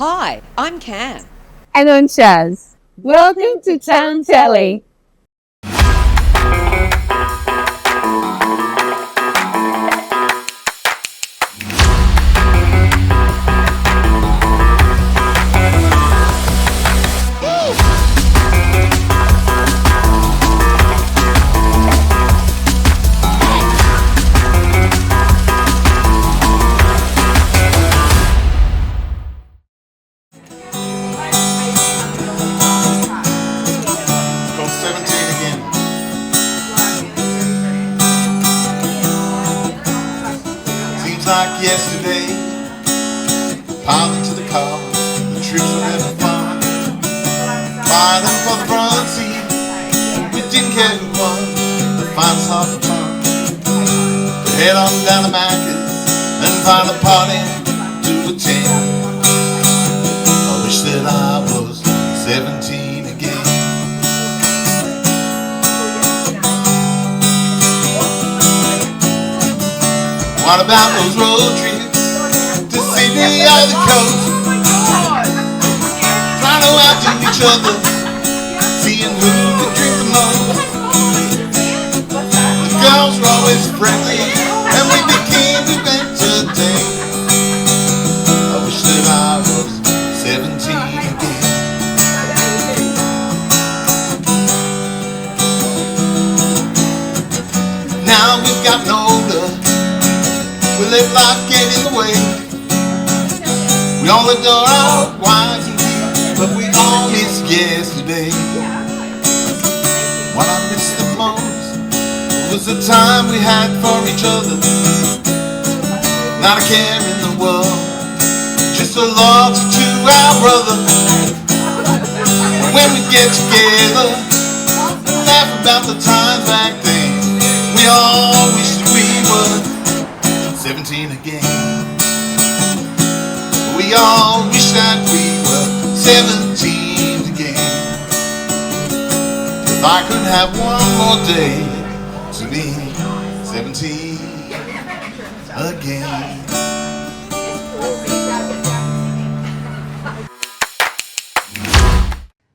Hi, I'm Cam. And I'm Shaz. Welcome to Town Telly. Like yesterday, piled into the car, the trips were having fun, fighting for the front seat, we didn't care who won, the fight was hard for fun, we head on down to Macca's, then find a party to attend. I wish that I was 17 again. What about those road trips to Sydney or the coast? Trying to outdo each other, seeing who could drink the most. The girls were always friendly, and we became to entertain. I wish that I was 17 again. Now we've gotten older, we let life get in the way. We all adore our wives and kids, but we all miss yesterday. What I miss the most was the time we had for each other. Not a care in the world, just a loyalty to our brother. When we get together, laugh about the times back then. We all wish that we were 17 again. We all wish that we were 17 again. If I could have one more day to be 17 again.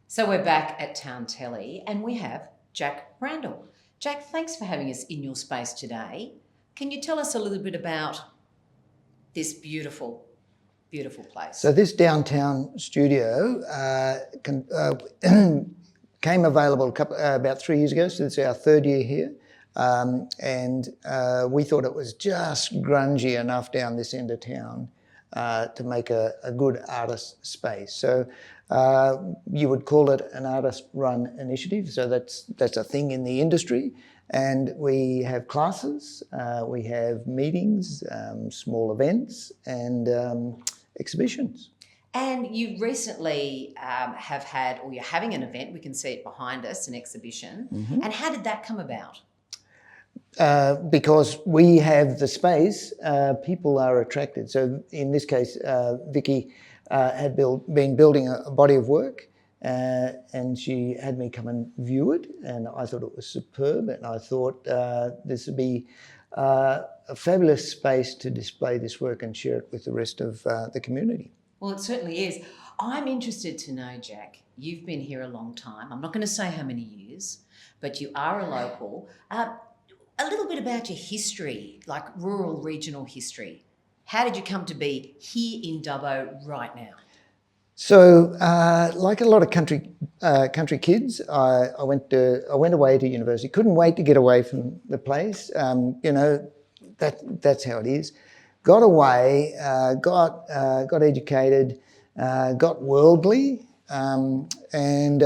So we're back at Town Telly and we have Jack Randell. Jack, thanks for having us in your space today. Can you tell us a little bit about this beautiful, beautiful place? So this downtown studio came available about 3 years ago, so it's our third year here. And we thought it was just grungy enough down this end of town to make a good artist space. So you would call it an artist-run initiative, so that's a thing in the industry. And we have classes, we have meetings, small events and exhibitions. And you recently have had, or you're having an event, we can see it behind us, an exhibition. Mm-hmm. And how did that come about? Because we have the space, people are attracted. So in this case, Vicky had been building a body of work. And she had me come and view it, and I thought it was superb, and I thought this would be a fabulous space to display this work and share it with the rest of the community. Well, it certainly is. I'm interested to know, Jack, you've been here a long time. I'm not going to say how many years, but you are a local. A little bit about your history, like rural, regional history. How did you come to be here in Dubbo right now? So, like a lot of country kids, I went away to university. Couldn't wait to get away from the place. You know, that's how it is. Got away, got educated, got worldly, and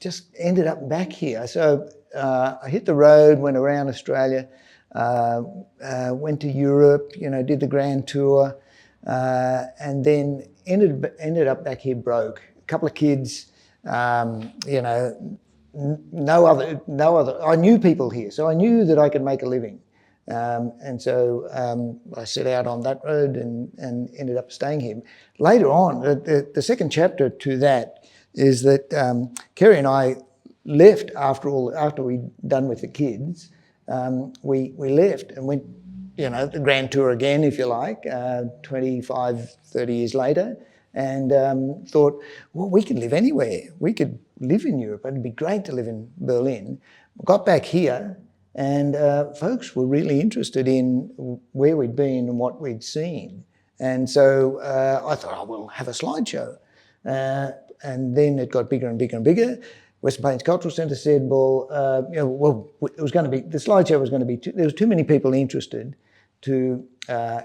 just ended up back here. So I hit the road, went around Australia, went to Europe. You know, did the grand tour, and then ended up back here broke. A couple of kids, you know, no other. I knew people here, so I knew that I could make a living, and so I set out on that road and ended up staying here. Later on, the second chapter to that is that Kerry and I left after we'd done with the kids. We left and went, you know, the grand tour again, if you like, 25, 30 years later, and thought, well, we could live anywhere. We could live in Europe. It'd be great to live in Berlin. Got back here, and folks were really interested in where we'd been and what we'd seen. And so I thought, oh, we'll have a slideshow. And then it got bigger and bigger and bigger. Western Plains Cultural Centre said, well, it was going to be, the slideshow was going to be, there was too many people interested to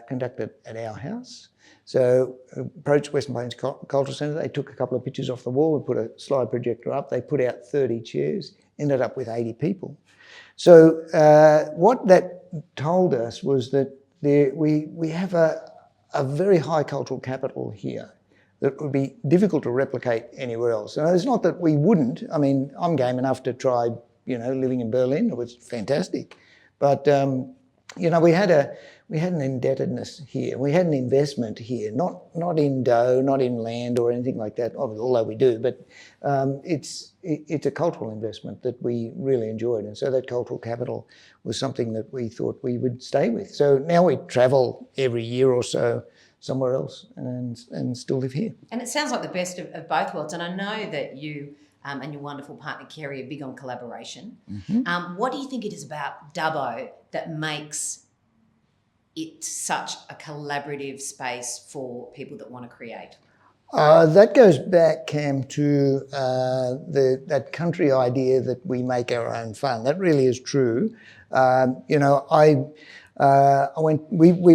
conduct it at our house. So approached Western Plains Cultural Centre, they took a couple of pictures off the wall, we put a slide projector up, they put out 30 chairs, ended up with 80 people. So what that told us was that we have a very high cultural capital here that would be difficult to replicate anywhere else. And it's not that we wouldn't. I mean, I'm game enough to try, living in Berlin. It was fantastic. But, we had an indebtedness here. We had an investment here, not in dough, not in land or anything like that, although we do, but it's a cultural investment that we really enjoyed. And so that cultural capital was something that we thought we would stay with. So now we travel every year or so somewhere else and still live here. And it sounds like the best of both worlds. And I know that you and your wonderful partner Kerry are big on collaboration. Mm-hmm. What do you think it is about Dubbo that makes it such a collaborative space for people that want to create? That goes back, Cam, to that country idea that we make our own fun. That really is true. We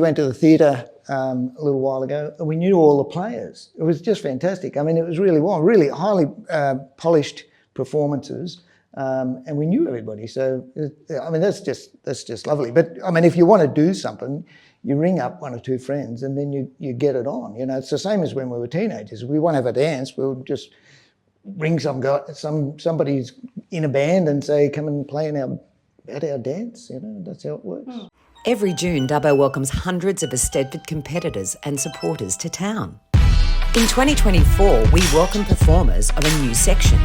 went to the theatre a little while ago, and we knew all the players. It was just fantastic. I mean, it was really highly polished performances, and we knew everybody. So, that's just lovely. But I mean, if you want to do something, you ring up one or two friends, and then you get it on. It's the same as when we were teenagers. If we want to have a dance, we'll just ring somebody's in a band and say, "Come and play at our dance." That's how it works. Every June, Dubbo welcomes hundreds of Eisteddfod competitors and supporters to town. In 2024, we welcome performers of a new section.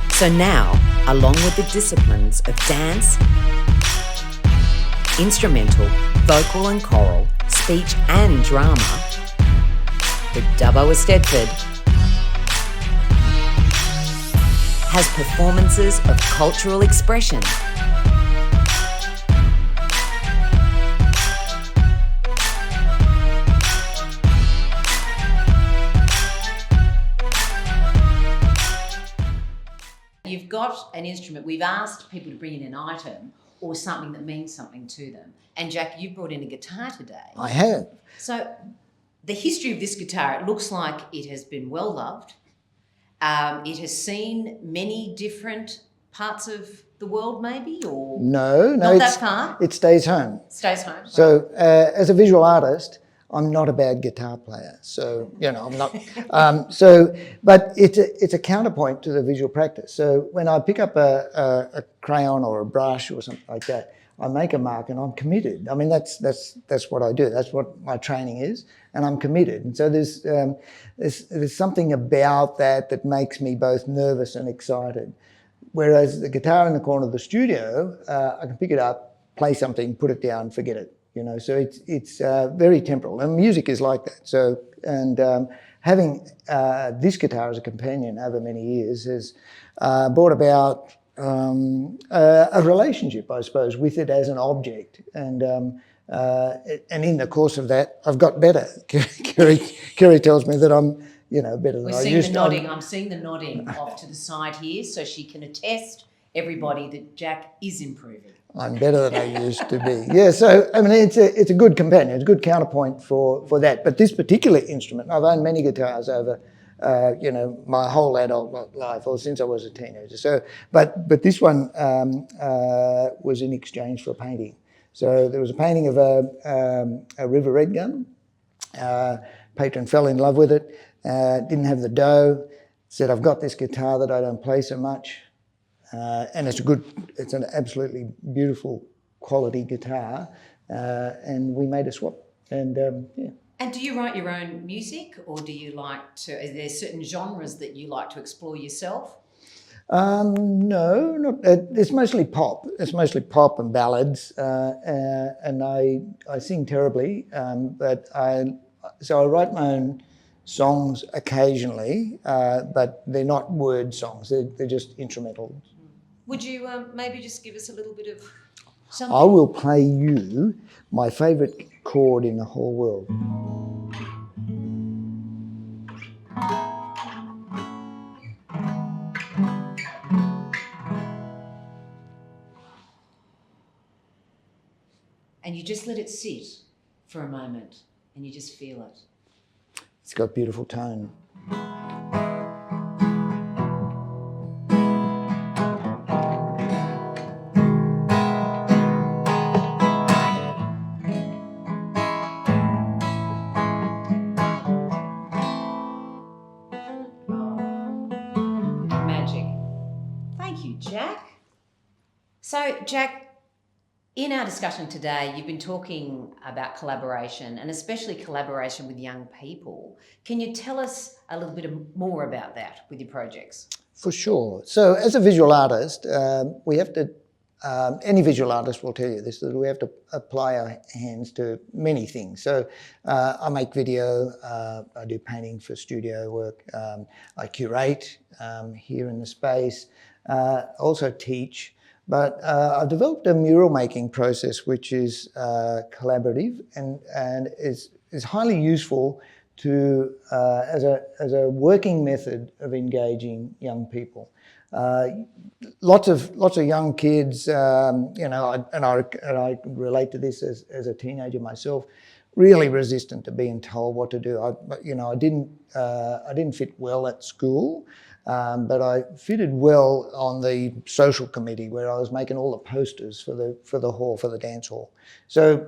So now, along with the disciplines of dance, instrumental, vocal and choral, speech and drama, the Dubbo Eisteddfod has performances of cultural expression, You've got an instrument. We've asked people to bring in an item or something that means something to them. And Jack, you brought in a guitar today. I have. So the history of this guitar, it looks like it has been well loved. It has seen many different parts of the world maybe, or no, not that far? It stays home. Stays home. So as a visual artist, I'm not a bad guitar player, so I'm not. But it's a counterpoint to the visual practice. So when I pick up a crayon or a brush or something like that, I make a mark and I'm committed. I mean, that's what I do. That's what my training is, and I'm committed. And so there's something about that makes me both nervous and excited. Whereas the guitar in the corner of the studio, I can pick it up, play something, put it down, forget it. So it's very temporal, and music is like that. So, and having this guitar as a companion over many years has brought about a relationship, I suppose, with it as an object. And in the course of that, I've got better. Kerry tells me that I'm, better than I used to. I'm seeing the nodding off to the side here, so she can attest everybody that Jack is improving. I'm better than I used to be. Yeah, so I mean, it's a good companion, it's a good counterpoint for that. But this particular instrument, I've owned many guitars over, my whole adult life, or since I was a teenager. So, but this one was in exchange for a painting. So there was a painting of a River Red gun. Patron fell in love with it. Didn't have the dough. Said, "I've got this guitar that I don't play so much." And it's an absolutely beautiful quality guitar, and we made a swap, and yeah. And do you write your own music, or do you are there certain genres that you like to explore yourself? No, not, it's mostly pop. It's mostly pop and ballads, and I sing terribly, but I write my own songs occasionally, but they're not word songs. They're just instrumental. Would you maybe just give us a little bit of something? I will play you my favourite chord in the whole world. And you just let it sit for a moment and you just feel it. It's got beautiful tone. Magic. Thank you, Jack. So, Jack, in our discussion today, you've been talking about collaboration and especially collaboration with young people. Can you tell us a little bit more about that with your projects? For sure. So as a visual artist, we have to, any visual artist will tell you this, that we have to apply our hands to many things. So I make video, I do painting for studio work, I curate here in the space, also teach. But I've developed a mural making process which is collaborative and is highly useful to as a working method of engaging young people. Lots of young kids, you know, and I relate to this as a teenager myself. Really resistant to being told what to do. I didn't fit well at school. But I fitted well on the social committee where I was making all the posters for the hall, for the dance hall. So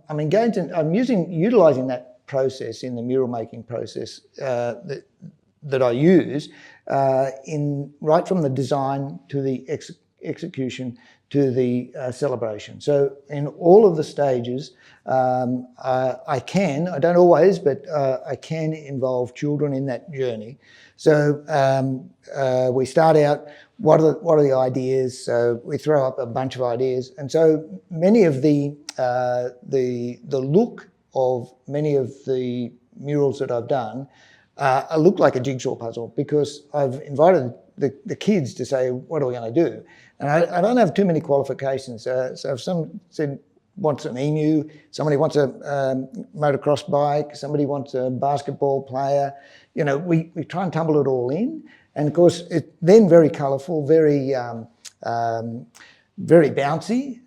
I'm engaged in, utilising that process in the mural making process that I use right from the design to the execution to the celebration. So in all of the stages, I don't always, but I can involve children in that journey. So we start out, what are the ideas? So we throw up a bunch of ideas. And so many of the look of many of the murals that I've done look like a jigsaw puzzle because I've invited the kids to say, what are we going to do? And I don't have too many qualifications. So if someone wants an emu, somebody wants a motocross bike, somebody wants a basketball player, you know, we try and tumble it all in. And of course, it's then very colourful, very bouncy.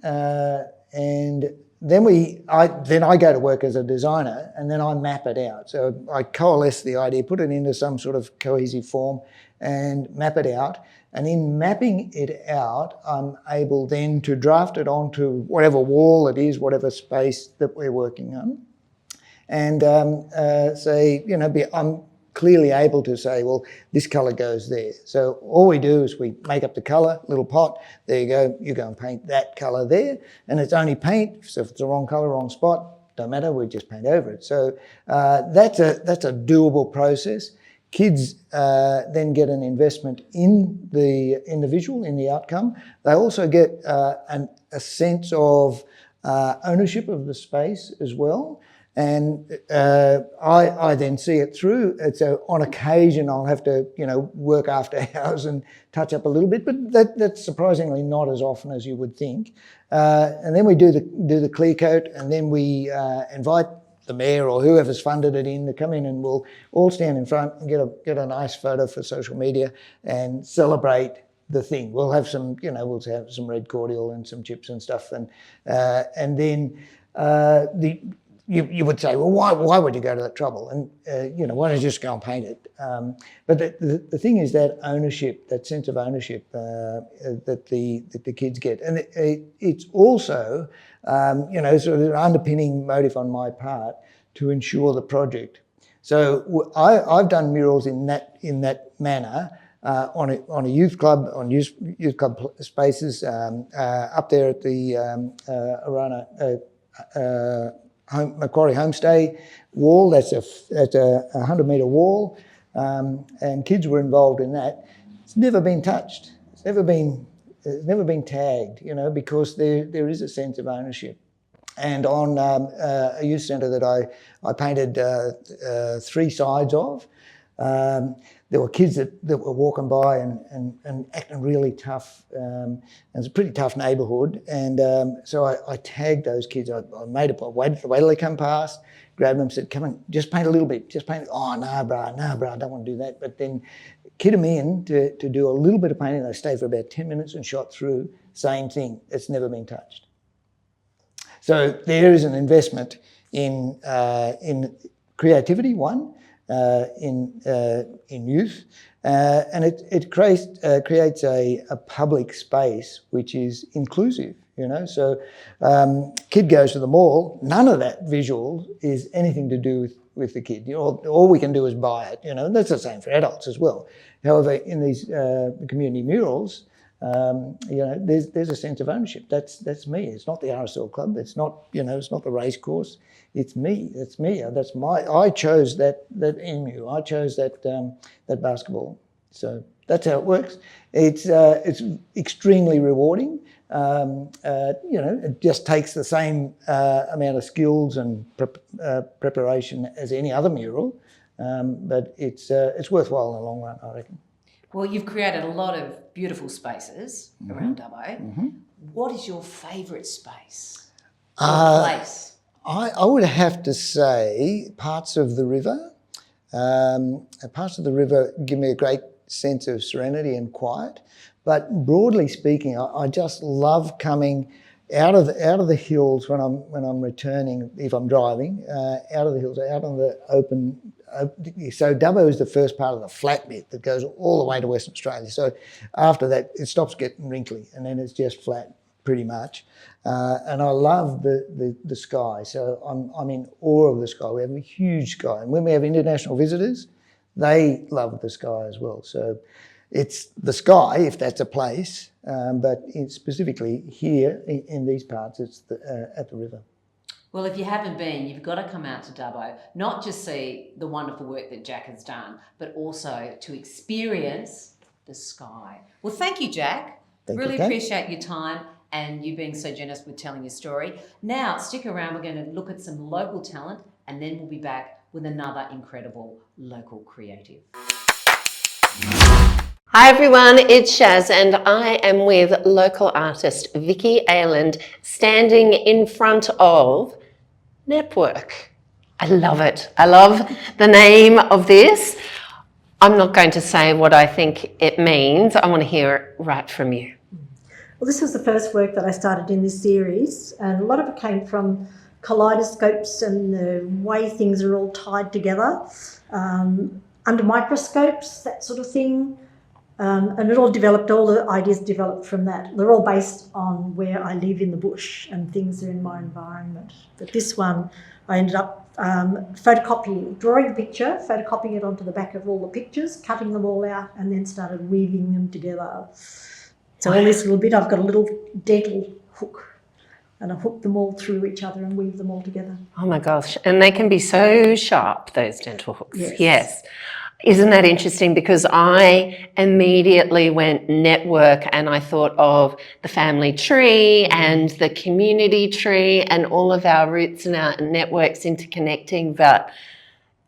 And then I go to work as a designer and then I map it out. So I coalesce the idea, put it into some sort of cohesive form and map it out. And in mapping it out, I'm able then to draft it onto whatever wall it is, whatever space that we're working on. And say, you know, I'm clearly able to say, well, this colour goes there. So all we do is we make up the colour, little pot, there you go and paint that colour there. And it's only paint, so if it's the wrong colour, wrong spot, don't matter, we just paint over it. So that's a doable process. Kids then get an investment in the visual, in the outcome. They also get a sense of ownership of the space as well. And I then see it through. So on occasion I'll have to, you know, work after hours and touch up a little bit, but that's surprisingly not as often as you would think. And then we do the clear coat, and then we invite the mayor or whoever's funded it in to come in, and we'll all stand in front and get a nice photo for social media and celebrate the thing. We'll have some, you know, we'll have some red cordial and some chips and stuff, and then you would say, well, why would you go to that trouble? And you know, why don't you just go and paint it? But the thing is that ownership, that sense of ownership that the kids get, and it's also you know, sort of an underpinning motive on my part to ensure the project. So I've done murals in that manner on a youth club, on youth club spaces up there at the Arana Macquarie Homestay wall. That's a 100-metre wall, and kids were involved in that. It's never been touched. It's never been tagged, you know, because there is a sense of ownership. and on a youth centre that I painted 3 sides of. There were kids that were walking by and acting really tough. It's a pretty tough neighbourhood, and so I tagged those kids. I waited till they come past, grabbed them, said, "Come on, just paint a little bit, just paint." "Oh, no, bruh, I don't want to do that." But then kid them in to do a little bit of painting. They stayed for about 10 minutes and shot through. Same thing. It's never been touched. So there is an investment in creativity, one, in youth, and it creates a public space which is inclusive. So kid goes to the mall. None of that visual is anything to do with the kid. All we can do is buy it. That's the same for adults as well. However, in these community murals, there's a sense of ownership. That's me. It's not the RSL club. It's not it's not the race course. It's me. That's me. I chose that emu. I chose that basketball. So that's how it works. It's extremely rewarding. It just takes the same amount of skills and preparation as any other mural, but it's worthwhile in the long run, I reckon. Well, you've created a lot of beautiful spaces around Dubbo. Mm-hmm. What is your favourite space or place? I would have to say parts of the river. Parts of the river give me a great sense of serenity and quiet. But broadly speaking, I just love coming out of the hills when I'm returning, if I'm driving, out of the hills, out on the open. So Dubbo is the first part of the flat bit that goes all the way to Western Australia. So after that, it stops getting wrinkly, and then it's just flat pretty much. And I love the sky. So I'm in awe of the sky. We have a huge sky, and when we have international visitors, they love the sky as well. So it's the sky, if that's a place, but specifically here in these parts, it's at the river. Well, if you haven't been, you've got to come out to Dubbo, not just see the wonderful work that Jack has done, but also to experience the sky. Well, thank you, Jack. Really appreciate your time and you being so generous with telling your story. Now, stick around. We're going to look at some local talent, and then we'll be back with another incredible local creative. Hi everyone, it's Shaz and I am with local artist Vicky Aland, standing in front of Network. I love it. I love the name of this. I'm not going to say what I think it means. I want to hear it right from you. Well, this was the first work that I started in this series, and a lot of it came from kaleidoscopes and the way things are all tied together, under microscopes, that sort of thing. And it all the ideas developed from that. They're all based on where I live in the bush and things are in my environment. But this one, I ended up drawing a picture, photocopying it onto the back of all the pictures, cutting them all out, and then started weaving them together. So all this little bit, I've got a little dental hook, and I hook them all through each other and weave them all together. Oh my gosh, and they can be so sharp, those dental hooks. Yes. Isn't that interesting? Because I immediately went network and I thought of the family tree and the community tree and all of our roots and our networks interconnecting. But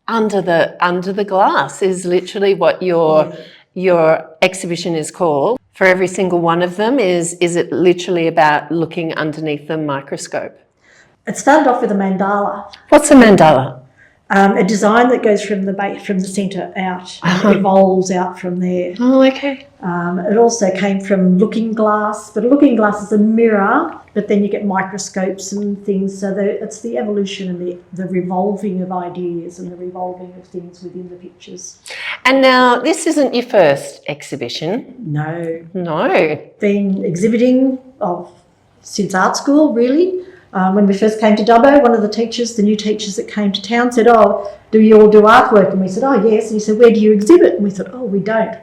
under the glass is literally what your exhibition is called. For every single one of them, is it literally about looking underneath the microscope? It started off with a mandala. What's a mandala? A design that goes from the centre out and evolves out from there. Oh, okay. It also came from looking glass, but a looking glass is a mirror, but then you get microscopes and things. So it's the evolution and the revolving of ideas and the revolving of things within the pictures. And now, this isn't your first exhibition. No. Been exhibiting since art school, really. When we first came to Dubbo, one of the new teachers that came to town said, "Oh, do you all do artwork?" And we said, "Oh, yes." And he said, "Where do you exhibit?" And we thought, "Oh, we don't."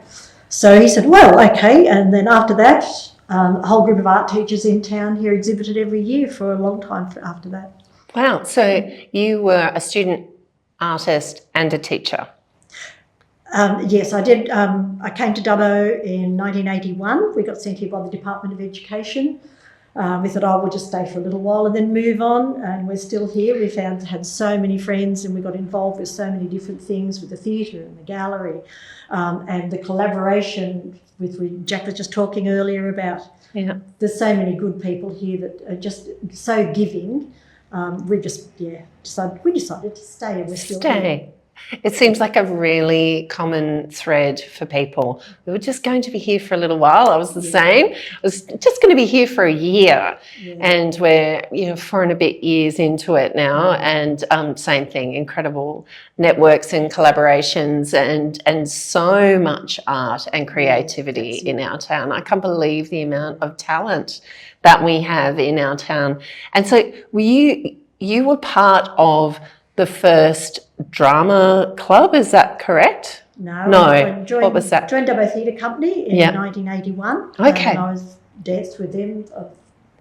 So he said, "Well, okay." And then after that, a whole group of art teachers in town here exhibited every year for a long time after that. Wow. So you were a student artist and a teacher. Yes, I did. I came to Dubbo in 1981. We got sent here by the Department of Education. We thought, we'll just stay for a little while and then move on, and we're still here. We had so many friends, and we got involved with so many different things, with the theatre and the gallery, and the collaboration with Jack was just talking earlier about. Yeah. There's so many good people here that are just so giving. We decided to stay, and we're still here. It seems like a really common thread for people. We were just going to be here for a little while. I was the same. I was just going to be here for a year, and we're 4 and a bit years into it now. And same thing, incredible networks and collaborations, and so much art and creativity in our town. I can't believe the amount of talent that we have in our town. And so, you were part of the first drama club, is that correct? No. What was that? Joined Dubbo Theatre Company in 1981. Okay. And I was danced with them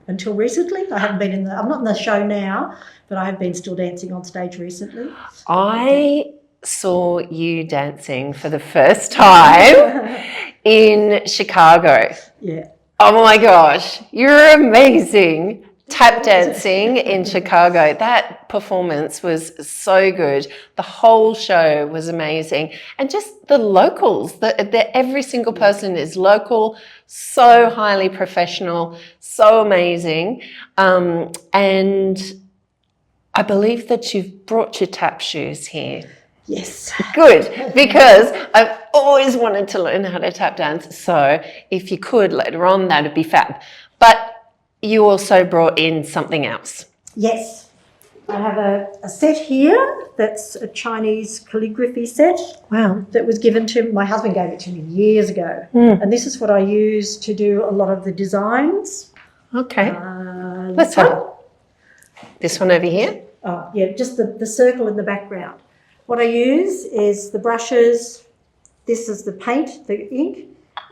until recently. I'm not in the show now, but I have been still dancing on stage recently. I saw you dancing for the first time in Chicago. Yeah. Oh my gosh, you're amazing. Tap dancing in Chicago. That performance was so good. The whole show was amazing. And just the locals, every single person is local, so highly professional, so amazing. And I believe that you've brought your tap shoes here. Yes. Good, because I've always wanted to learn how to tap dance. So if you could later on, that'd be fab. But you also brought in something else. Yes. I have a set here that's a Chinese calligraphy set. Wow. That was given to my husband, gave it to me years ago. And this is what I use to do a lot of the designs. Okay. Let's have this one over here. Oh, yeah, just the circle in the background. What I use is the brushes. This is the paint, the ink,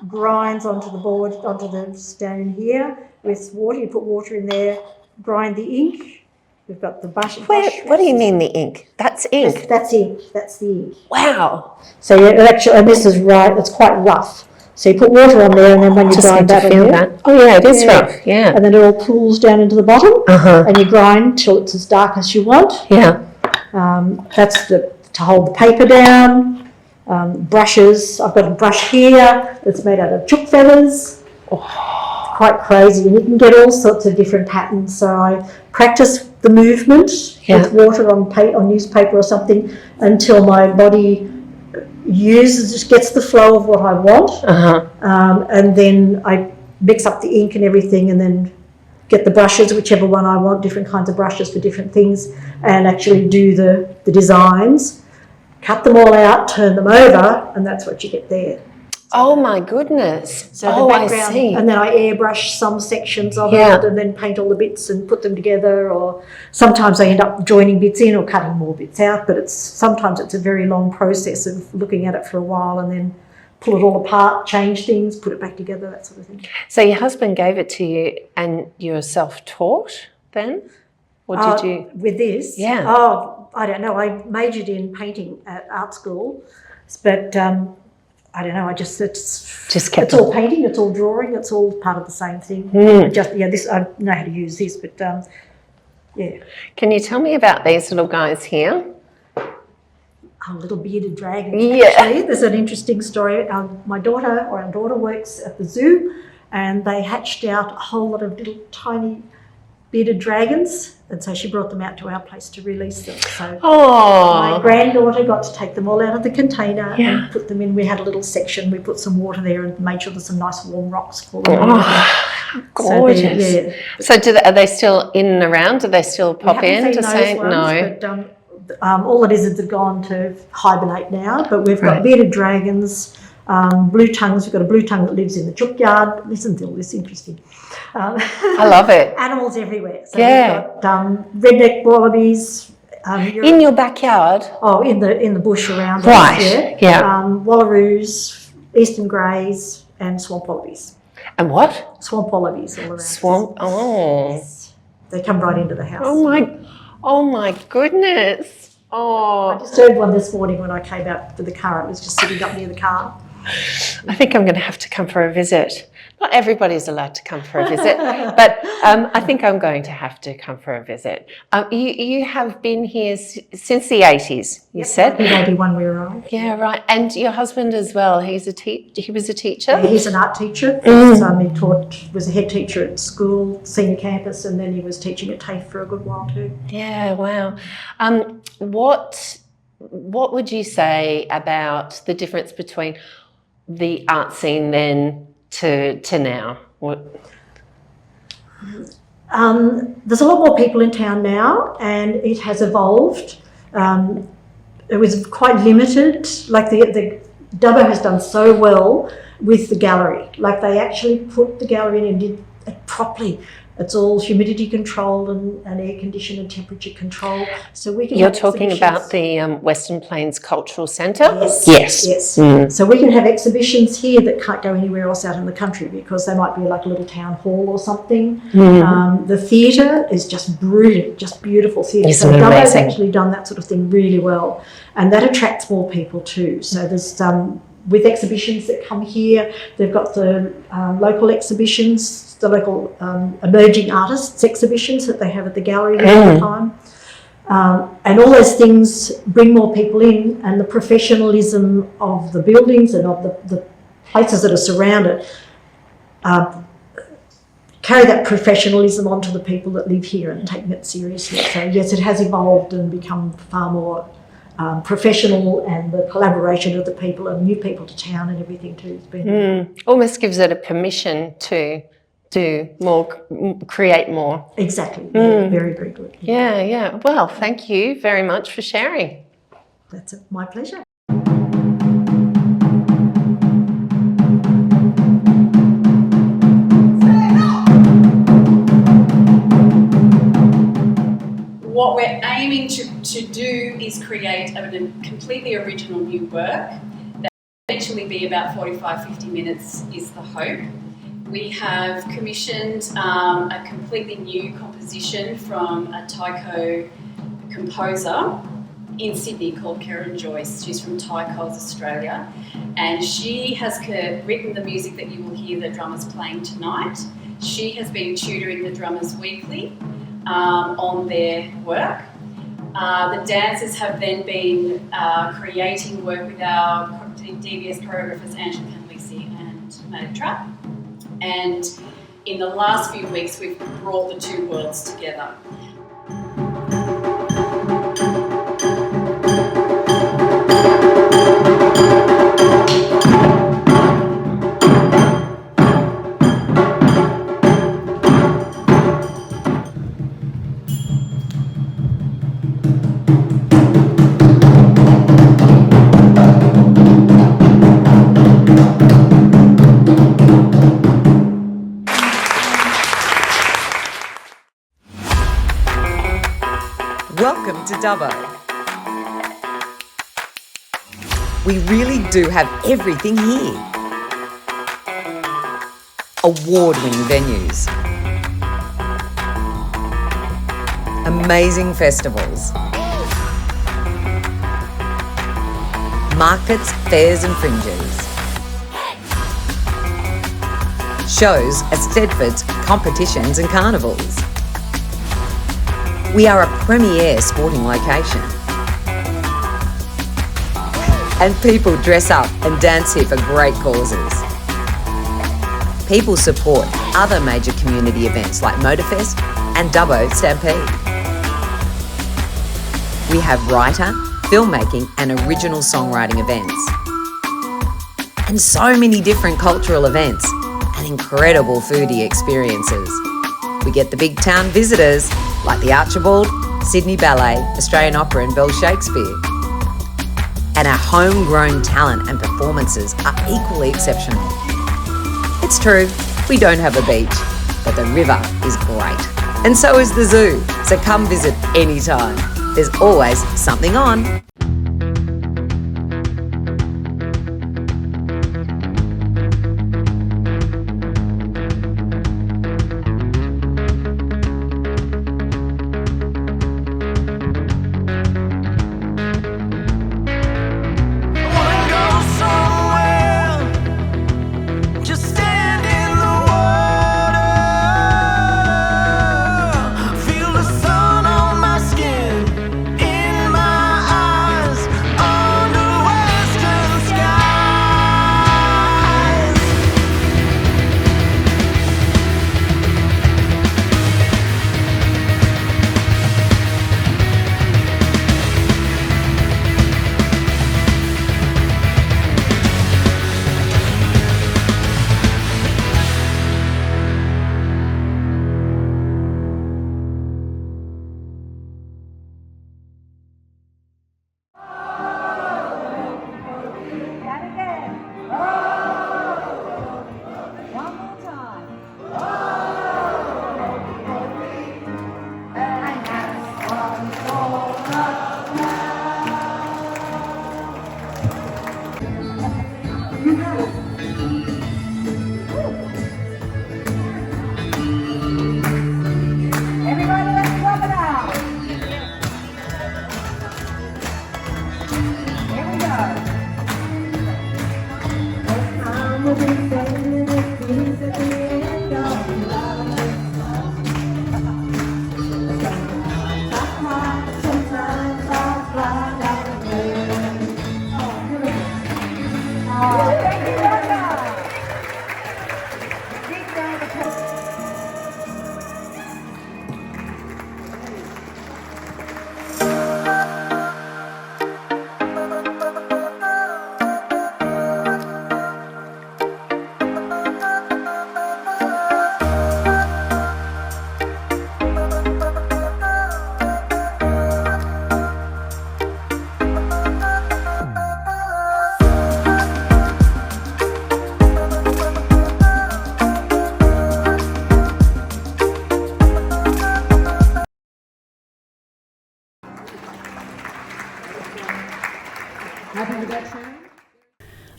grinds onto the board, onto the stone here with water. You put water in there, grind the ink. We've got the brush. What do you mean the ink? That's ink. That's ink. That's the ink. Wow. So and this is right. It's quite rough. So you put water on there, and then when you grind that on there, oh yeah, it is rough. Yeah. and then it all pools down into the bottom, and you grind till it's as dark as you want. Yeah. That's to hold the paper down. Brushes. I've got a brush here that's made out of chook feathers. Quite crazy, and you can get all sorts of different patterns. So I practice the movement with water on newspaper or something until my body gets the flow of what I want, and then I mix up the ink and everything, and then get the brushes, whichever one I want, different kinds of brushes for different things, and actually do the designs, cut them all out, turn them over, and that's what you get there. Oh my goodness. So the background, I see. And then I airbrush some sections of it, and then paint all the bits and put them together, or sometimes I end up joining bits in or cutting more bits out, but sometimes it's a very long process of looking at it for a while and then pull it all apart, change things, put it back together, that sort of thing. So your husband gave it to you and you're self-taught then? Or did you? With this? Yeah. Oh, I don't know. I majored in painting at art school, but I don't know. It's all painting. It's all drawing. It's all part of the same thing. This I know how to use this, but yeah. Can you tell me about these little guys here? Little bearded dragons. Yeah. Actually, there's an interesting story. Our daughter works at the zoo, and they hatched out a whole lot of little tiny bearded dragons, and so she brought them out to our place to release them. So my granddaughter got to take them all out of the container and put them in. We had a little section. We put some water there and made sure there's some nice warm rocks for them. Gorgeous. So are they still in and around? Do they still pop in to say no? But, all the lizards have gone to hibernate now, but we've got bearded dragons, blue tongues. We've got a blue tongue that lives in the chook yard. Listen to all this, interesting. I love it. Animals everywhere. So we've got redneck wallabies. In your backyard? Oh, in the bush around us. Right, yeah. Wallaroos, eastern greys, and swamp wallabies. And what? Swamp wallabies all around. Swamp. Oh. Yes. They come right into the house. Oh my goodness. Oh. I just heard one this morning when I came out to the car. It was just sitting up near the car. I think I'm going to have to come for a visit. Not everybody's allowed to come for a visit, but I think I'm going to have to come for a visit. You have been here since the 80s, you said? 1981 we arrived. Yeah, right. And your husband as well, he was a teacher? Yeah, he's an art teacher. He was a head teacher at school, senior campus, and then he was teaching at TAFE for a good while too. Yeah, wow. What would you say about the difference between the art scene then to now? There's a lot more people in town now, and it has evolved. It was quite limited. Like the Dubbo has done so well with the gallery. Like they actually put the gallery in and did it properly. It's all humidity controlled and air conditioned and temperature controlled. So we can. You're talking about the Western Plains Cultural Centre? Yes. So we can have exhibitions here that can't go anywhere else out in the country because they might be like a little town hall or something. The theatre is just brilliant, just beautiful theatre. So Dubbo's actually done that sort of thing really well, and that attracts more people too. So there's with exhibitions that come here, they've got the local exhibitions, the local emerging artists exhibitions that they have at the gallery all the time. And all those things bring more people in, and the professionalism of the buildings and of the places that are surrounded carry that professionalism onto the people that live here and taking it seriously. So yes, it has evolved and become far more professional, and the collaboration of the people and new people to town and everything too has been almost gives it a permission to do more, create more. Exactly. Yeah, very, very good. Yeah. Well, thank you very much for sharing. That's my pleasure. What we're aiming to do is create a completely original new work that will eventually be about 45-50 minutes is the hope. We have commissioned a completely new composition from a taiko composer in Sydney called Karen Joyce. She's from Taiko's Australia, and she has written the music that you will hear the drummers playing tonight. She has been tutoring the drummers weekly on their work. The dancers have then been creating work with our DBS choreographers Angela Pixie and Manic. And in the last few weeks we've brought the two worlds together. Welcome to Dubbo. We really do have everything here. Award-winning venues, amazing festivals, markets, fairs and fringes, shows, Eisteddfod's competitions and carnivals. We are a premier sporting location. And people dress up and dance here for great causes. People support other major community events like Motorfest and Dubbo Stampede. We have writer, filmmaking and original songwriting events. And so many different cultural events and incredible foodie experiences. We get the big town visitors like the Archibald, Sydney Ballet, Australian Opera and Belle Shakespeare. And our homegrown talent and performances are equally exceptional. It's true, we don't have a beach, but the river is great. And so is the zoo, so come visit anytime. There's always something on. Just stand in the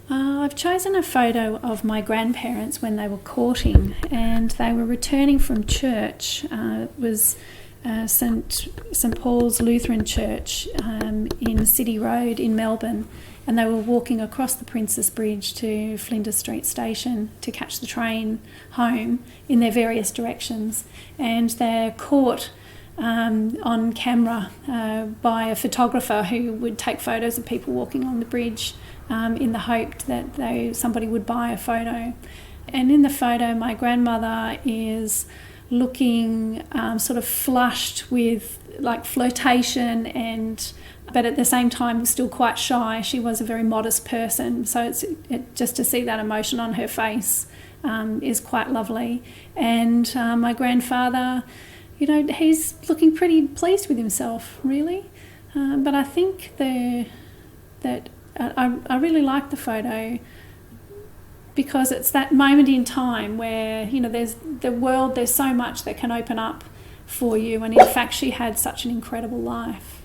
I've chosen a photo of my grandparents when they were courting, and they were returning from church. It was St Paul's Lutheran Church in City Road in Melbourne, and they were walking across the Princess Bridge to Flinders Street Station to catch the train home in their various directions, and they're caught on camera by a photographer who would take photos of people walking on the bridge in the hope that somebody would buy a photo. And in the photo, my grandmother is looking sort of flushed with like flirtation, but at the same time still quite shy. She was a very modest person, so just to see that emotion on her face is quite lovely. And my grandfather, he's looking pretty pleased with himself, really. But I think that I really like the photo because it's that moment in time where, there's so much that can open up for you. And in fact, she had such an incredible life.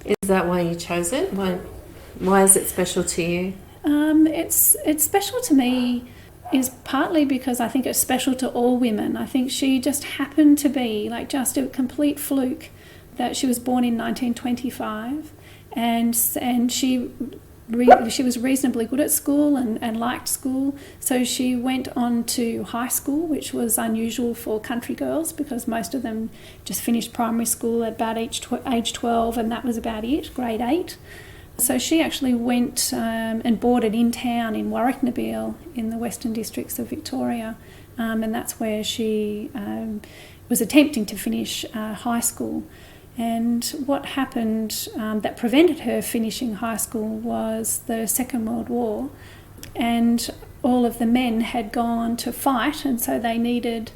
Is that why you chose it? Why is it special to you? It's special to me is partly because I think it's special to all women. I think she just happened to be just a complete fluke that she was born in 1925, and she was reasonably good at school and liked school, so she went on to high school, which was unusual for country girls because most of them just finished primary school at about age 12, and that was about it, grade 8. So she actually went and boarded in town in Warwick-Nabil in the Western Districts of Victoria, and that's where she was attempting to finish high school. And what happened that prevented her finishing high school was the Second World War, and all of the men had gone to fight, and so they needed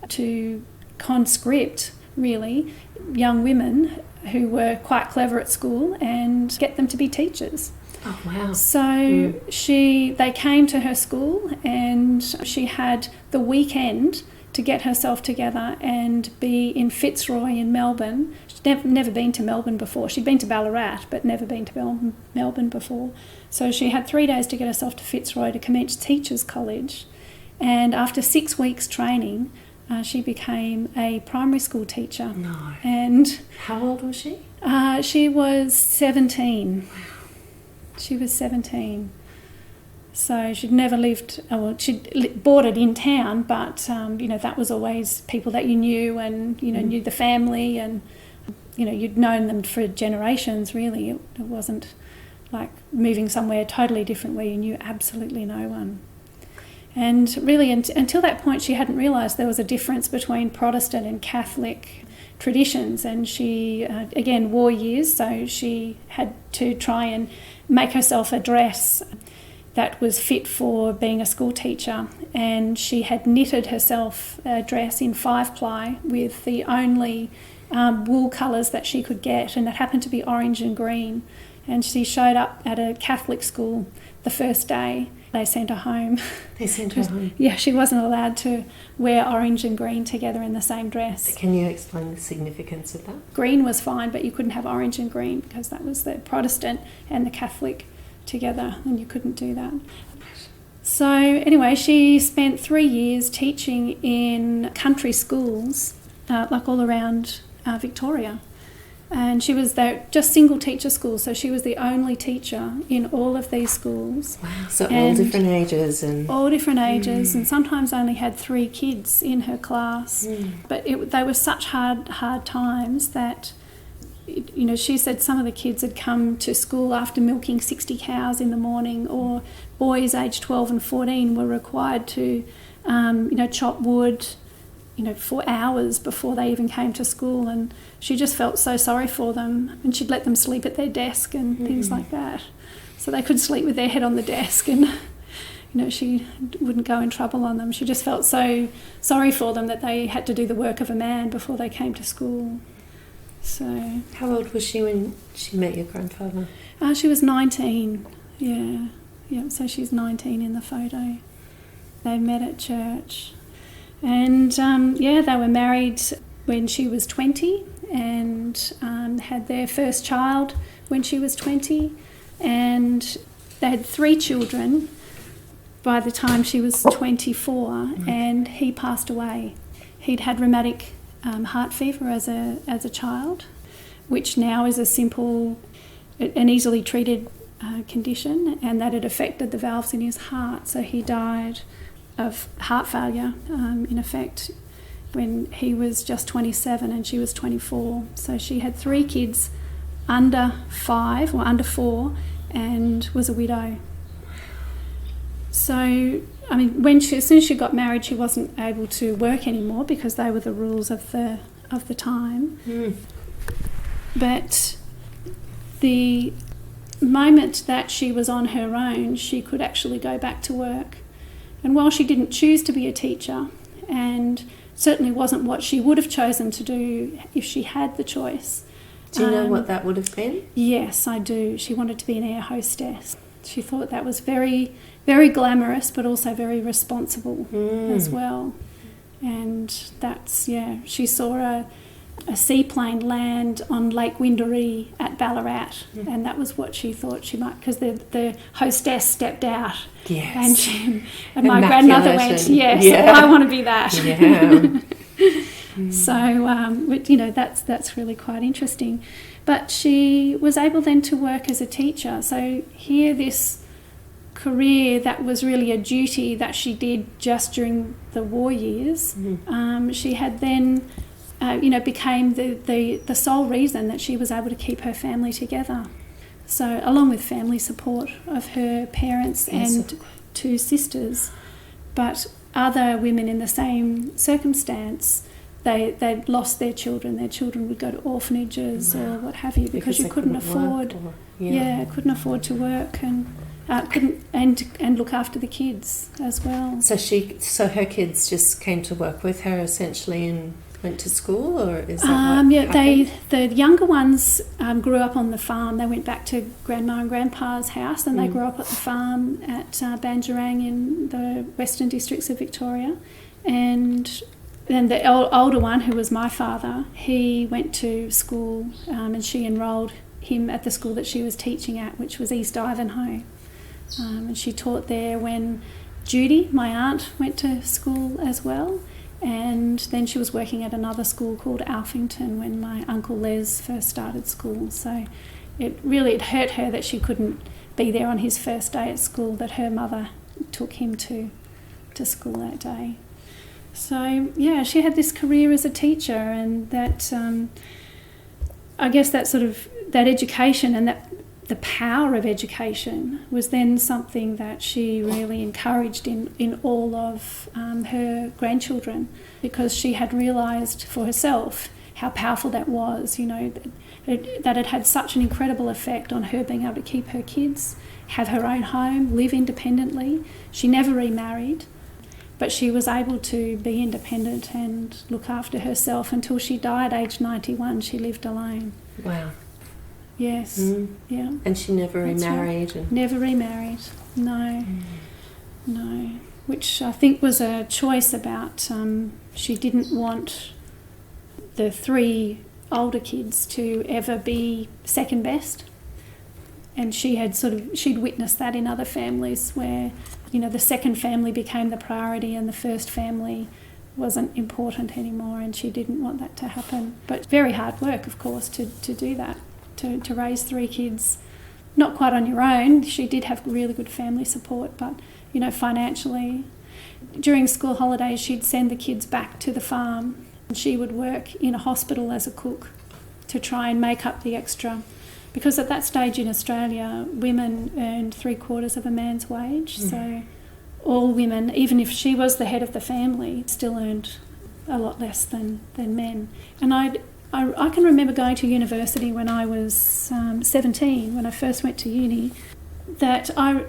to conscript, really, young women who were quite clever at school and get them to be teachers. Oh, wow. So they came to her school, and she had the weekend to get herself together and be in Fitzroy in Melbourne. She'd never been to Melbourne before. She'd been to Ballarat, but never been to Melbourne before. So she had 3 days to get herself to Fitzroy to commence Teachers College. And after 6 weeks training, she became a primary school teacher. No. And how old was she? She was 17. She was 17. So she'd never lived, she'd boarded in town, but, that was always people that you knew and, knew the family and, you'd known them for generations, really. It wasn't like moving somewhere totally different where you knew absolutely no one. And really, until that point, she hadn't realised there was a difference between Protestant and Catholic traditions. And she, again, war years, so she had to try and make herself a dress that was fit for being a school teacher. And she had knitted herself a dress in 5-ply with the only wool colours that she could get, and that happened to be orange and green. And she showed up at a Catholic school the first day. They sent her home. They sent her home? Yeah, she wasn't allowed to wear orange and green together in the same dress. Can you explain the significance of that? Green was fine, but you couldn't have orange and green because that was the Protestant and the Catholic together, and you couldn't do that. So anyway, she spent 3 years teaching in country schools, all around Victoria. And she was there, just single teacher schools, so she was the only teacher in all of these schools. Wow, so all different ages. All different ages, and sometimes only had 3 kids in her class. But they were such hard times that, she said some of the kids had come to school after milking 60 cows in the morning, or boys aged 12 and 14 were required to, chop wood, for hours before they even came to school, and she just felt so sorry for them, and she'd let them sleep at their desk and things like that, so they could sleep with their head on the desk, and she wouldn't go in trouble on them. She just felt so sorry for them that they had to do the work of a man before they came to school. So how old was she when she met your grandfather? She was 19. Yeah, so she's 19 in the photo. They met at church. And they were married when she was 20 and had their first child when she was 20. and they had 3 children by the time she was 24, and he passed away. He'd had rheumatic heart fever as a child, which now is a simple and easily treated condition, and that had affected the valves in his heart. So he died of heart failure, in effect, when he was just 27 and she was 24. So she had 3 kids under 5 or under 4 and was a widow. So, I mean, as soon as she got married, she wasn't able to work anymore because they were the rules of the time. But the moment that she was on her own, she could actually go back to work. And while she didn't choose to be a teacher, and certainly wasn't what she would have chosen to do if she had the choice. Do you know what that would have been? Yes, I do. She wanted to be an air hostess. She thought that was very, very glamorous, but also very responsible as well. And that's, she saw a seaplane land on Lake Wiradjuri at Ballarat, and that was what she thought she might, because the hostess stepped out. Yes. And my grandmother went, I want to be that. So, that's really quite interesting. But she was able then to work as a teacher. So here, this career that was really a duty that she did just during the war years, she had then, became the sole reason that she was able to keep her family together. So along with family support of her parents and 2 sisters, but other women in the same circumstance, they lost their children. Their children would go to orphanages or what have you because you couldn't afford. Couldn't afford to work and couldn't look after the kids as well. So her kids just came to work with her essentially and went to school, or is that what happened? The younger ones grew up on the farm. They went back to Grandma and Grandpa's house, and they grew up at the farm at Banjarang in the Western Districts of Victoria. And then the older one, who was my father, he went to school, and she enrolled him at the school that she was teaching at, which was East Ivanhoe. And she taught there when Judy, my aunt, went to school as well. And then she was working at another school called Alphington when my Uncle Les first started school. So it hurt her that she couldn't be there on his first day at school, that her mother took him to school that day. So, she had this career as a teacher, and that, I guess that sort of, that education and that the power of education was then something that she really encouraged in all of her grandchildren, because she had realised for herself how powerful that was, that it had such an incredible effect on her being able to keep her kids, have her own home, live independently. She never remarried, but she was able to be independent and look after herself until she died aged 91. She lived alone. Wow. Yes, And she never remarried? Right. Never remarried, no. No. Which I think was a choice about, she didn't want the 3 older kids to ever be second best. And she'd witnessed that in other families where, the second family became the priority and the first family wasn't important anymore, and she didn't want that to happen. But very hard work, of course, to do that. To raise 3 kids, not quite on your own. She did have really good family support, but, financially. During school holidays, she'd send the kids back to the farm. She would work in a hospital as a cook to try and make up the extra. Because at that stage in Australia, women earned 3/4 of a man's wage. So all women, even if she was the head of the family, still earned a lot less than men. And I can remember going to university when I was 17, when I first went to uni, that I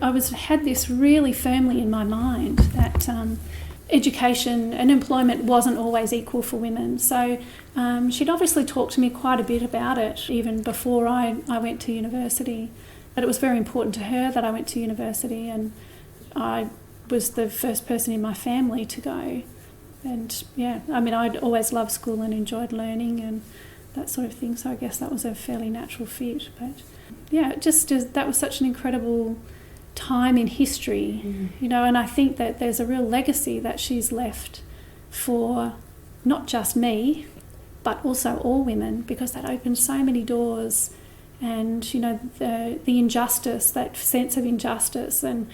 had this really firmly in my mind that education and employment wasn't always equal for women. So she'd obviously talked to me quite a bit about it even before I went to university, that it was very important to her that I went to university, and I was the first person in my family to go. And I'd always loved school and enjoyed learning, and that sort of thing. So I guess that was a fairly natural fit. But yeah, that was such an incredible time in history, you know, and I think that there's a real legacy that she's left for not just me, but also all women, because that opened so many doors. And, you know, the injustice, that sense of injustice, and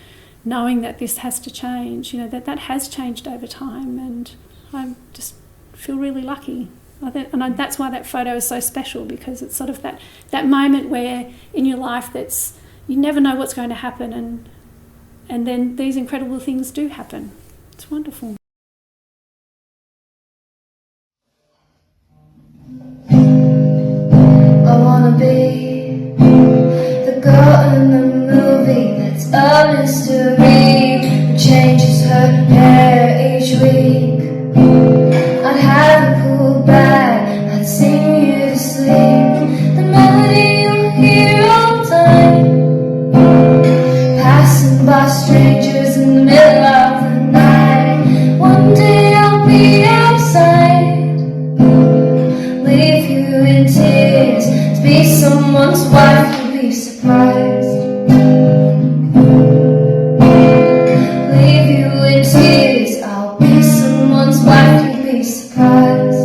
knowing that this has to change, you know, that has changed over time, and I just feel really lucky. And that's why that photo is so special, because it's sort of that moment where in your life you never know what's going to happen, and then these incredible things do happen. It's wonderful. I wanna be the girl in the movie that's a mystery, who changes her hair each week. I'd have a cool bag, I'd sing you to sleep, the melody you'll hear all the time, passing by strangers in the middle of the night. One day I'll be outside, leave you in tears, to be someone's wife, you'll be surprised. Leave you in tears, I'll be someone's wife, you'll be surprised.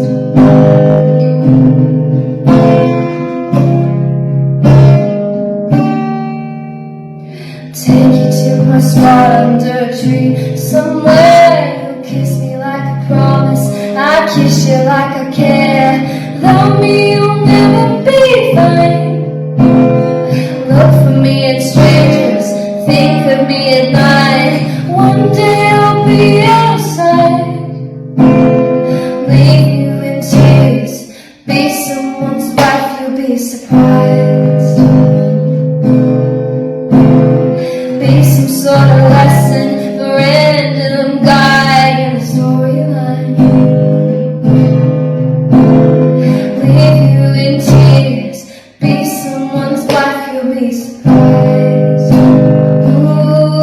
Take you to my spot under a tree, somewhere you'll kiss me like a promise, I kiss you like I care. Without me you'll never be fine. Look for me in strangers, think of me at night. One day I'll be outside, leave you in tears, be someone's wife, you'll be surprised. Be some sort of lesson, a random guy in the storyline. Leave you in tears, be someone's wife, you'll be surprised. Ooh.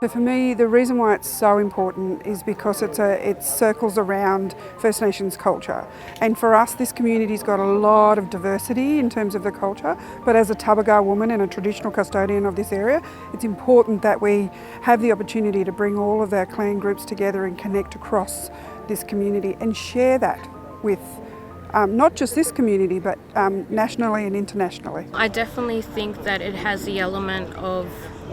So for me, the reason why it's so important is because it circles around First Nations culture. And for us, this community's got a lot of diversity in terms of the culture, but as a Tabaga woman and a traditional custodian of this area, it's important that we have the opportunity to bring all of our clan groups together and connect across this community and share that with not just this community, but nationally and internationally. I definitely think that it has the element of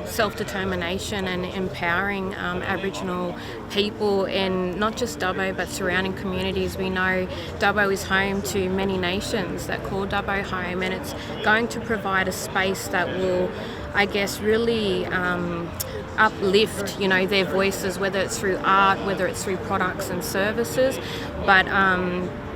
self-determination and empowering Aboriginal people in not just Dubbo but surrounding communities. We know Dubbo is home to many nations that call Dubbo home, and it's going to provide a space that will, I guess, really uplift, you know, their voices, whether it's through art, whether it's through products and services. But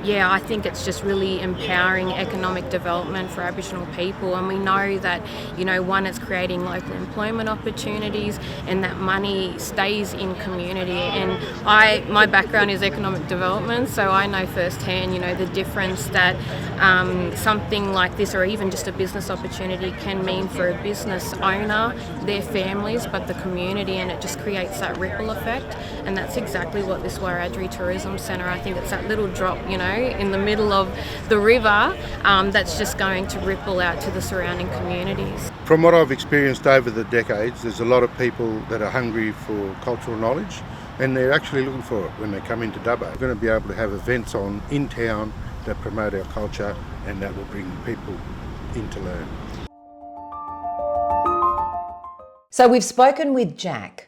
yeah, I think it's just really empowering economic development for Aboriginal people, and we know that, you know, one, it's creating local employment opportunities, and that money stays in community. And my background is economic development, so I know firsthand, you know, the difference that something like this, or even just a business opportunity, can mean for a business owner, their families, but the community, and it just creates that ripple effect. And that's exactly what this Wiradjuri Tourism Centre, I think it's that little drop, you know, in the middle of the river, that's just going to ripple out to the surrounding communities. From what I've experienced over the decades, there's a lot of people that are hungry for cultural knowledge, and they're actually looking for it when they come into Dubbo. We're going to be able to have events on in town that promote our culture and that will bring people in to learn. So we've spoken with Jack.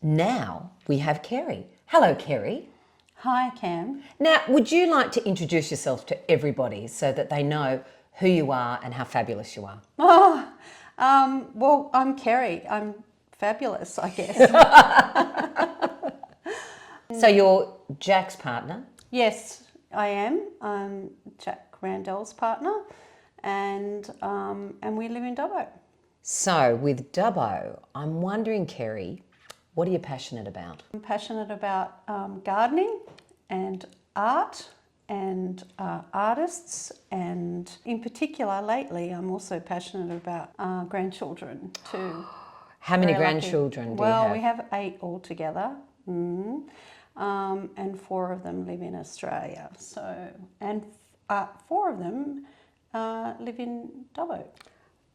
Now we have Kerry. Hello, Kerry. Hi, Cam. Now, would you like to introduce yourself to everybody so that they know who you are and how fabulous you are? Well, I'm Kerry. I'm fabulous, I guess. So you're Jack's partner? Yes, I am. I'm Jack Randell's partner, and we live in Dubbo. So with Dubbo, I'm wondering, Kerry, what are you passionate about? I'm passionate about gardening and art and artists, and in particular lately I'm also passionate about grandchildren too. How many Very lucky. grandchildren do you Well, have? we have 8 altogether, and 4 of them live in Australia. So, and 4 of them live in Dubbo.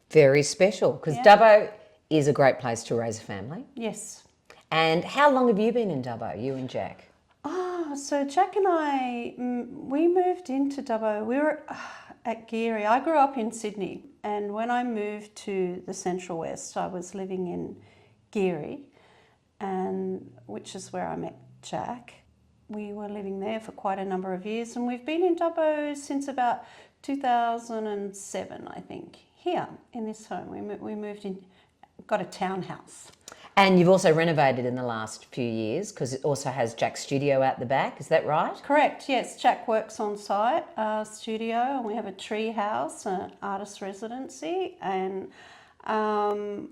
Very special, because Dubbo is a great place to raise a family. Yes. And how long have you been in Dubbo, you and Jack? So Jack and I, we moved into Dubbo. We were at Geary. I grew up in Sydney, and when I moved to the Central West, I was living in Geary, and which is where I met Jack. We were living there for quite a number of years, and we've been in Dubbo since about 2007, I think. Here in this home, we moved in, got a townhouse. And you've also renovated in the last few years because it also has Jack's studio out the back, is that right? Correct, yes. Jack works on site, studio, and we have a tree house, an artist residency, and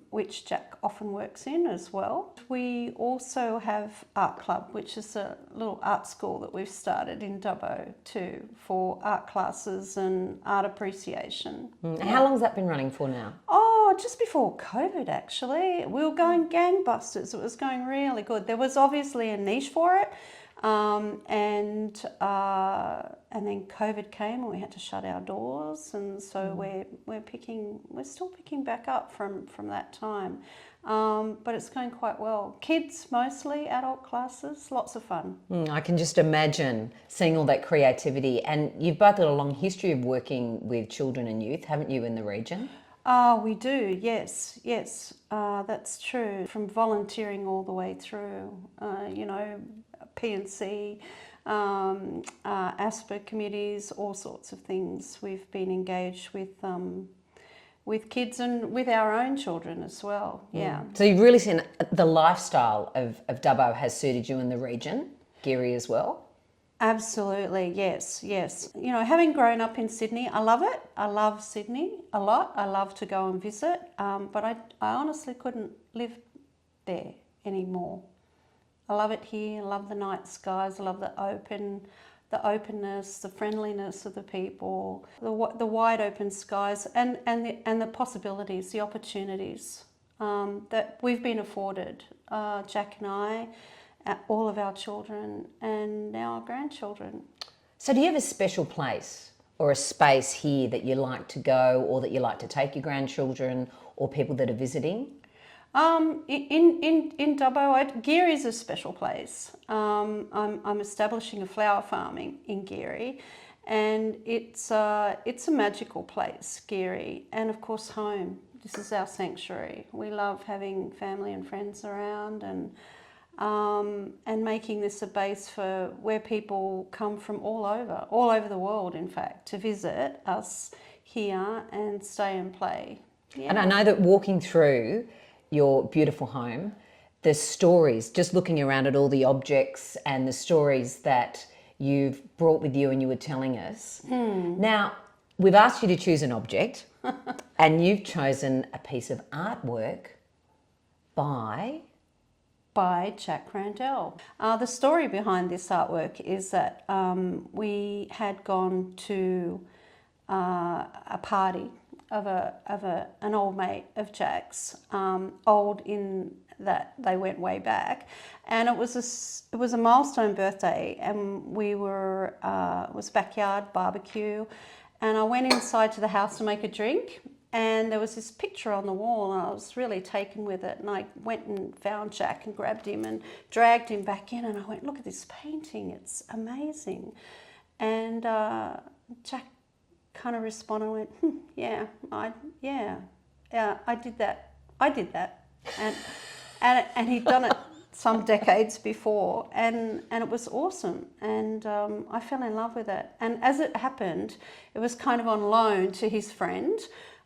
which Jack often works in as well. We also have Art Club, which is a little art school that we've started in Dubbo too, for art classes and art appreciation. How long has that been running for now? Just before COVID, actually. We were going gangbusters. It was going really good. There was obviously a niche for it, and then COVID came and we had to shut our doors, and so we're still picking back up from that time. But it's going quite well. Kids mostly, adult classes, lots of fun. I can just imagine seeing all that creativity, and you've both got a long history of working with children and youth, haven't you, in the region? We do, yes, that's true. From volunteering all the way through, PNC, ASPA committees, all sorts of things. We've been engaged with kids and with our own children as well, yeah. So you've really seen the lifestyle of Dubbo has suited you in the region, Geary as well? Absolutely, yes. You know, having grown up in Sydney, I love it. I love Sydney a lot. I love to go and visit, but I honestly couldn't live there anymore. I love it here. I love the night skies. I love the openness, the friendliness of the people, the wide open skies, and the possibilities, the opportunities that we've been afforded, Jack and I, all of our children, and now our grandchildren. So do you have a special place or a space here that you like to go, or that you like to take your grandchildren or people that are visiting? In Dubbo, Geary is a special place. I'm establishing a flower farm in Geary, and it's a magical place, Geary, and of course home. This is our sanctuary. We love having family and friends around, and making this a base for where people come from all over the world, in fact, to visit us here and stay and play. Yeah. And I know that walking through your beautiful home, the stories, just looking around at all the objects and the stories that you've brought with you and you were telling us. Now, we've asked you to choose an object and you've chosen a piece of artwork by Jack Randell. The story behind this artwork is that we had gone to a party of an old mate of Jack's, old in that they went way back, and it was a milestone birthday, and we were it was backyard barbecue, and I went inside to the house to make a drink, and there was this picture on the wall, and I was really taken with it. And I went and found Jack and grabbed him and dragged him back in, and I went, look at this painting, it's amazing. And Jack kind of responded and went, yeah, I did that. And he'd done it some decades before, and it was awesome, and I fell in love with it. And as it happened, it was kind of on loan to his friend.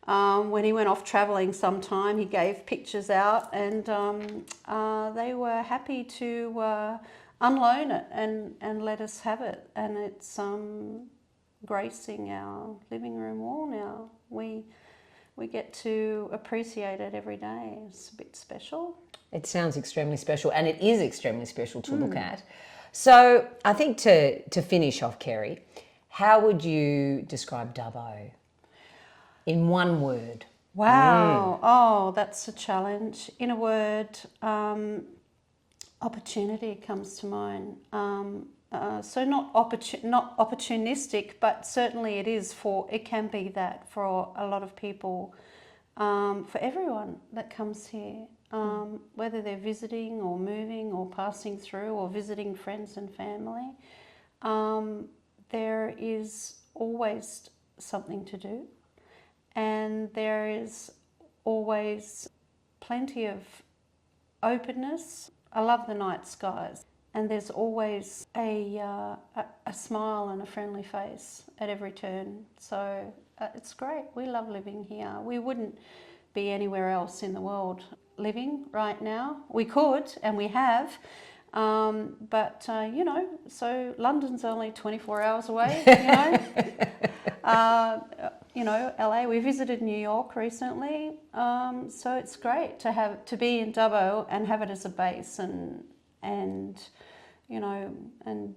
When he went off travelling sometime, he gave pictures out, and they were happy to unloan it and let us have it. And it's gracing our living room wall now. We get to appreciate it every day. It's a bit special. It sounds extremely special, and it is extremely special to look at. So I think to finish off, Kerry, how would you describe Dubbo in one word? Wow. Oh, that's a challenge. In a word, opportunity comes to mind. So not opportunistic, but certainly it can be that for a lot of people, for everyone that comes here, whether they're visiting or moving or passing through or visiting friends and family. There is always something to do, and there is always plenty of openness. I love the night skies. And there's always a smile and a friendly face at every turn. So it's great. We love living here. We wouldn't be anywhere else in the world living right now. We could, and we have. But so London's only 24 hours away, LA. We visited New York recently. So it's great to be in Dubbo and have it as a base and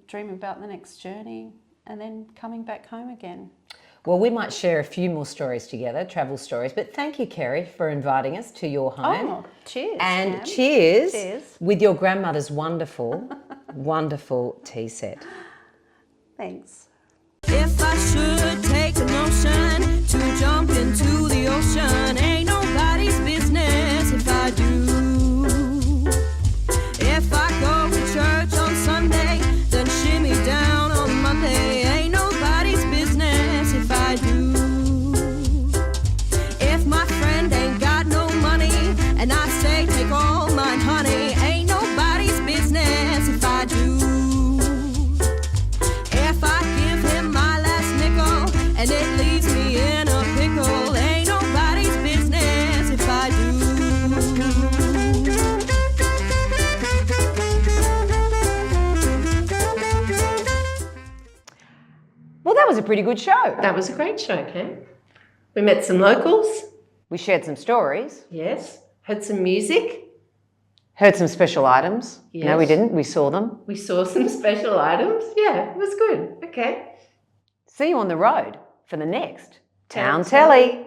dream about the next journey and then coming back home again. Well, we might share a few more stories together, travel stories, but thank you, Kerry, for inviting us to your home. Oh, cheers. And Sam. cheers with your grandmother's wonderful, wonderful tea set. Thanks. If I should take a notion to jump into the ocean, ain't nobody's business if I do. If I go to church on Sunday, then shimmy down on Monday, ain't nobody's business if I do. If my friend ain't got no money, and I say take all mine, honey, ain't nobody's business if I do. If I give him my last nickel, and it leaves me in a pickle, ain't nobody's business if I do. Well, that was a pretty good show. That was a great show, Cam. We met some locals. We shared some stories. Yes. Heard some music. Heard some special items. Yes. No, we didn't. We saw them. We saw some special items. Yeah, it was good. Okay. See you on the road for the next Town Telly.